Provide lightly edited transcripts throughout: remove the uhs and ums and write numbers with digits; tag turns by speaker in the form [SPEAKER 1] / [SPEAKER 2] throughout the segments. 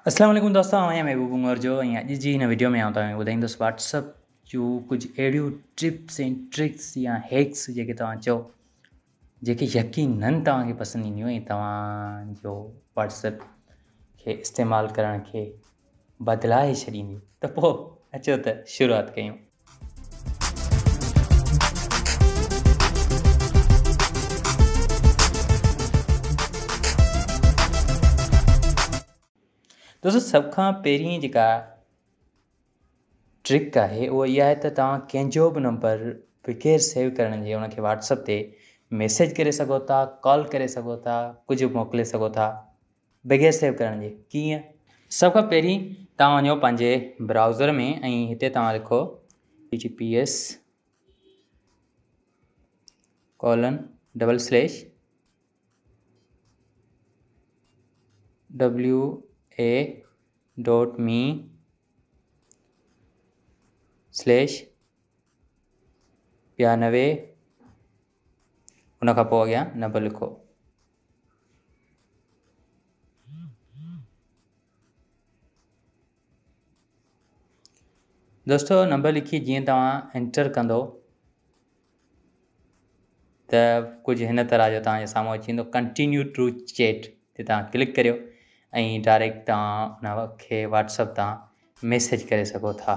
[SPEAKER 1] अस्सलाम वालेकुम दोस्तों, मैं महबूब उमर जो अॼु जी हिन वीडियो में आउं तव्हांखे ॿुधाईंदुसि व्हाट्सअप जूं कुझु अहिड़ियूं टिप्स ऐं ट्रिक्स या हैक्स जेके तव्हां चओ जेके यकीनन तव्हांखे पसंदि ईंदियूं ऐं तव्हांजो व्हाट्सअप खे इस्तेमालु करण खे बदिलाए छॾींदियूं। त पोइ अचो त शुरूआति कयूं। दोस्तों, सभ खां पहिरीं जेका ट्रिक आहे उहा इहा आहे त तव्हां कंहिंजो बि नंबर बग़ैर सेव करण जे उनखे व्हाट्सअप ते मैसेज करे सघो था, कॉल करे सघो था, कुझु मोकिले सघो था बग़ैर सेव करण जे। कीअं? सभ खां पहिरीं तव्हां वञो पंहिंजे ब्राउज़र में ऐं हिते तव्हां लिखो wa.me/92 उन खां पोइ अॻियां नंबर लिखो। दोस्तों, नंबर लिखी जीअं तव्हां एंटर कंदो त कुझु हिन तरह जो तव्हांजे साम्हूं अची वेंदो। कंटिन्यू टू चैट ते तव्हां क्लिक करियो ऐं डायरेक्ट तव्हां उनखे व्हाट्सअप तां मैसेज करे सघो था।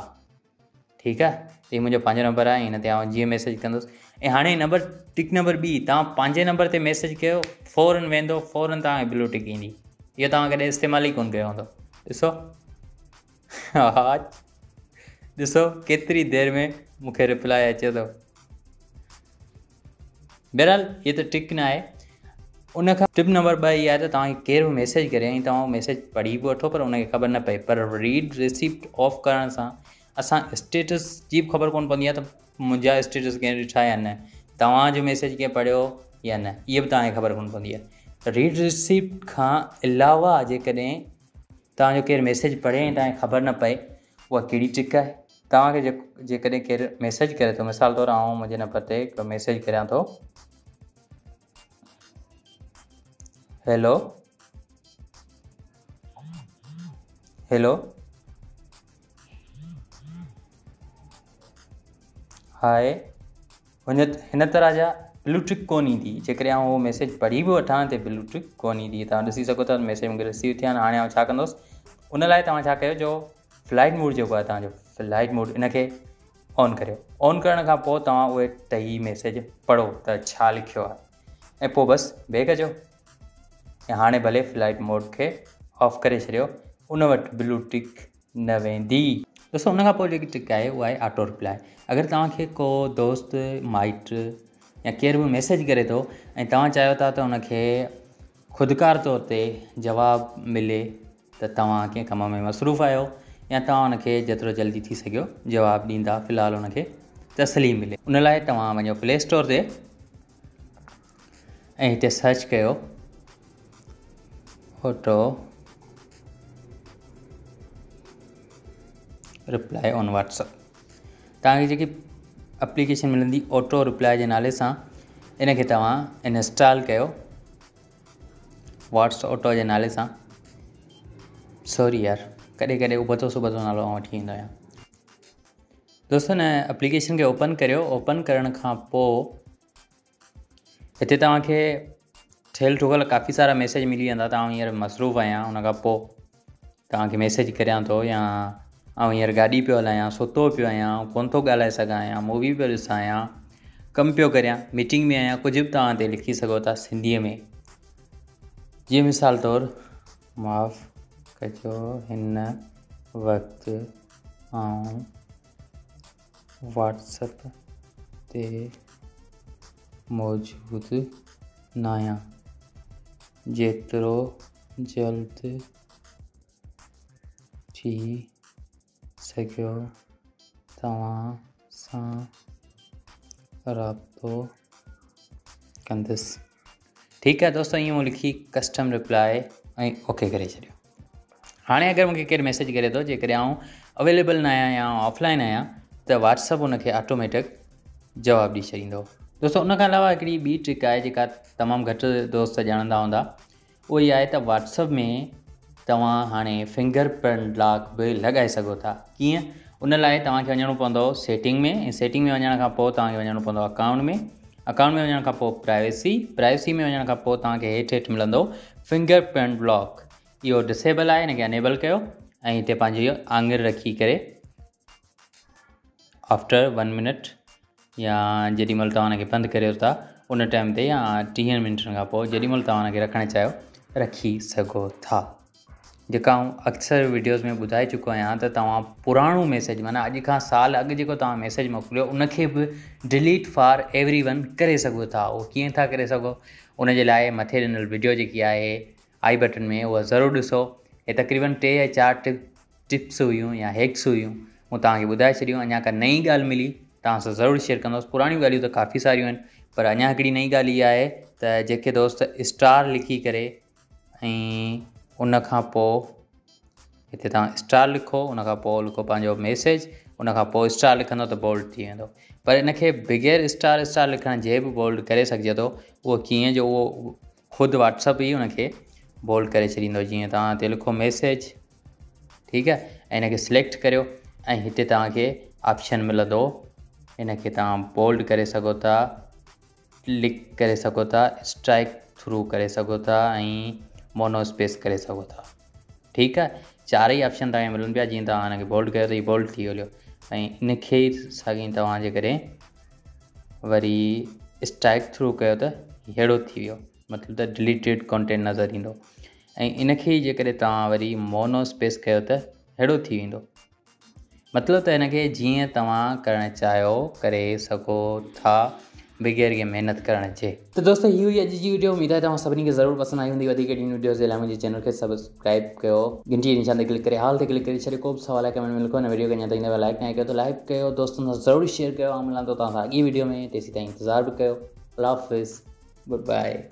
[SPEAKER 1] ठीकु आहे, हीउ मुंहिंजो पंहिंजो नंबर आहे, हिन ते आउं जीअं मैसेज कंदुसि। ऐं हाणे टिक नंबर ॿी, तव्हां पंहिंजे नंबर ते मैसेज कयो, फ़ौरन वेंदो, फ़ौरन तव्हांखे ब्लू टिक ईंदी। इहो तव्हां कॾहिं इस्तेमालु ई कोन कयो हूंदो। ॾिसो हा, ॾिसो केतिरी देरि में मूंखे रिप्लाई अचे थो। बहरहाल हीअ त टिक न आहे। उनखां टिप नंबर 2 इहा आहे त तव्हांखे केरु बि मैसेज करे ऐं तव्हां मैसेज पढ़ी बि वठो पर उनखे ख़बर न पए, पर रीड रिसिप्ट ऑफ करण सां असां स्टेटस जी बि ख़बर कोन पवंदी आहे त मुंहिंजा स्टेटस कंहिं ॾिठा या न, तव्हांजो मैसेज कंहिं पढ़ियो या न, इहा बि तव्हांखे ख़बर कोन पवंदी आहे। त रीड रिसिप्ट खां अलावा जेकॾहिं तव्हांजो केरु मैसेज पढ़े ऐं तव्हांखे ख़बर न पए, उहा कहिड़ी ट्रिक आहे? तव्हांखे जेकॾहिं केरु मैसेज करे थो, मिसाल तौरु आउं मुंहिंजे नंबर ते हिकिड़ो मैसेज करियां थो, हेलो हाय, हिन तरह जा ब्लू टिक कोन ईंदी। जेकॾहिं आउं उहो मैसेज पढ़ी बि वठां त ब्लू टिक कोन ईंदी। तव्हां ॾिसी सघो था मैसेज मूंखे रिसीव थिया आहिनि। हाणे आउं छा कंदुसि, उन लाइ तव्हां छा कयो, जो फ्लाइट मोड जेको आहे तव्हांजो फ्लाइट मोड, इनखे ऑन करियो। ऑन करण खां पोइ तव्हां उहे टई मैसेज पढ़ो त छा लिखियो आहे ऐं पोइ बसि बैक अचो ऐं हाणे भले फ्लाइट मोड खे ऑफ करे छॾियो, उन वटि ब्लू टिक न वेंदी। दोस्तों, उन खां पोइ जेकी ट्रिक आहे उहा आहे ऑटो रिप्लाई। अगरि तव्हांखे को दोस्त, माइट या केरु बि मैसेज करे थो ऐं तव्हां चाहियो था त उनखे ख़ुदकार तौर ते जवाबु मिले, त तव्हां कंहिं कम में मसरूफ़ आहियो या तव्हां उनखे जेतिरो जल्दी थी सघियो जवाबु ॾींदा, फ़िलहालु उनखे तसली मिले। उन लाइ तव्हां वञो प्ले स्टोर ते ऐं हिते सर्च कयो ऑटो रिप्लाई ऑन व्हाट्सअप। तव्हांखे जेकी एप्लीकेशन मिलंदी ऑटो रिप्लाई जे नाले सां, इनखे तव्हां इंस्टॉल कयो व्हाट्सअप ऑटो जे नाले सां। सॉरी यार, कॾहिं कॾहिं उबतो सुबतो नालो वठी ईंदो आहियां। दोस्तों, हिन एप्लीकेशन खे ओपन करियो। ओपन करण खां पोइ हिते तव्हांखे ठहियलु ठुकल काफ़ी सारा मैसेज मिली वेंदा। तव्हां हींअर मसरूफ़ आहियां, उन खां पोइ तव्हांखे मैसेज करियां थो, या आउं हींअर गाॾी पियो हलायां, सुतो पियो आहियां, कोन थो ॻाल्हाए सघां, या मूवी पियो ॾिसां, या कमु पियो करियां, मीटिंग में आहियां, कुझु बि तव्हां ते लिखी सघो था सिंधीअ में। जीअं मिसाल तौरु, माफ़ कजो, हिन वक़्तु आउं व्हाट्सअप ते मौजूदु न आहियां, जेतिरो जल्द थी सघियो तव्हां सां राब्तो कंदुसि। ठीकु आहे दोस्तों, ईअं मूं लिखी कस्टम रिप्लाई ऐं ओके करे छॾियो। हाणे अगरि मूंखे केरु मैसेज करे थो, जेकॾहिं आउं अवेलेबल न आहियां या ऑफलाइन आहियां, त व्हाट्सअप उनखे ऑटोमेटिक जवाबु ॾेई छॾींदो। दोस्तों, उन खां अलावा हिकिड़ी ॿी ट्रिक आहे जेका तमामु घटि दोस्त ॼाणंदा हूंदा। उहो इहा आहे त व्हाट्सअप में तव्हां हाणे फिंगरप्रिंट लॉक बि लॻाए सघो था। कीअं? उन लाइ तव्हांखे वञिणो पवंदो सेटिंग में, ऐं सेटिंग में वञण खां पोइ तव्हांखे वञिणो पवंदो अकाउंट में। अकाउंट में वञण खां पोइ प्राइवेसी में वञण खां पोइ तव्हांखे हेठि मिलंदो फिंगरप्रिंट लॉक। इहो डिसेबल आहे, हिनखे अनेबल कयो ऐं हिते पंहिंजी आङुरि रखी करे आफ्टर 1 मिनट या जेॾी महिल तव्हां हुनखे बंदि करियो था उन टाइम ते, या 30 मिंटनि खां पोइ जेॾी महिल तव्हां हुनखे रखणु चाहियो रखी सघो था। जेका आउं अक्सर वीडियोज़ में ॿुधाए चुको आहियां त तव्हां पुराणो मैसेज, माना अॼु खां साल अॻु जेको तव्हां मैसेज मोकिलियो उनखे बि डिलीट फॉर एवरीवन करे सघो था। उहो कीअं था करे सघो? उन जे लाइ मथे ॾिनल वीडियो जेकी आहे आई बटन में, उहा ज़रूरु ॾिसो। हे तक़रीबन 3 या 4 टिप्स हुयूं या हैक्स हुयूं, मूं तव्हांखे ॿुधाए छॾियूं। अञा का नई ॻाल्हि मिली तव्हां सां ज़रूरु शेयर कंदुसि। पुराणियूं ॻाल्हियूं त काफ़ी सारियूं आहिनि, पर अञा हिकिड़ी नई ॻाल्हि इहा आहे त जेके दोस्त स्टार लिखी करे ऐं उन खां पोइ हिते तव्हां स्टार लिखो, उन खां पोइ लिखो पंहिंजो मैसेज, उन खां पोइ स्टार लिखंदो त बोल्ड थी वेंदो। पर इनखे बग़ैर स्टार लिखण जे बि बोल्ड करे सघिजे थो। उहो कीअं? जो उहो ख़ुदि व्हाट्सअप ई उनखे बोल्ड करे छॾींदो। जीअं तव्हां हिते लिखो मैसेज, ठीकु आहे, ऐं हिनखे सिलेक्ट करियो ऐं हिते तव्हांखे ऑप्शन मिलंदो, हिनखे तव्हां बोल्ड करे सघो था, क्लिक करे सघो था, स्ट्राइक थ्रू करे सघो था ऐं मोनो स्पेस करे सघो था। ठीकु आहे, 4 ऑप्शन तव्हांखे मिलनि पिया। जीअं तव्हां हिनखे बोल्ड कयो त हीउ बोल्ड थी वियो, ऐं इनखे साॻी तव्हां जे करे वरी स्ट्राइक थ्रू कयो त अहिड़ो थी वियो, मतिलबु त डिलीटेड कॉन्टेंट नज़र ईंदो। ऐं इनखे जेकॾहिं तव्हां वरी मोनो स्पेस कयो त अहिड़ो थी वेंदो। मतिलबु त हिनखे जीअं तव्हां करणु चाहियो करे सघो था बग़ैर के महिनत करण जे। तो दोस्तों ये हुई अॼु जी वीडियो। उम्मीद है तव्हां सभिनी खे ज़रूरु पसंदि आई हूंदी। वधीक इन वीडियोज़ जे लाइ मुंहिंजे चैनल खे सब्सक्राइब कयो, घंटी जे निशान ते क्लिक करे हाल ते क्लिक करे छॾियो। को बि सवाल आहे कमेंट में लिखो। हिन वीडियो खे अञा ताईं लाइक न कयो त लाइक कयो, दोस्तनि सां ज़रूरु शेयर कयो। मिलां थो तव्हां सां अॻी वीडियो में, तेसीं ताईं इंतज़ारु बि कयो। अल्लाह हाफ़िज़, गुड बाय।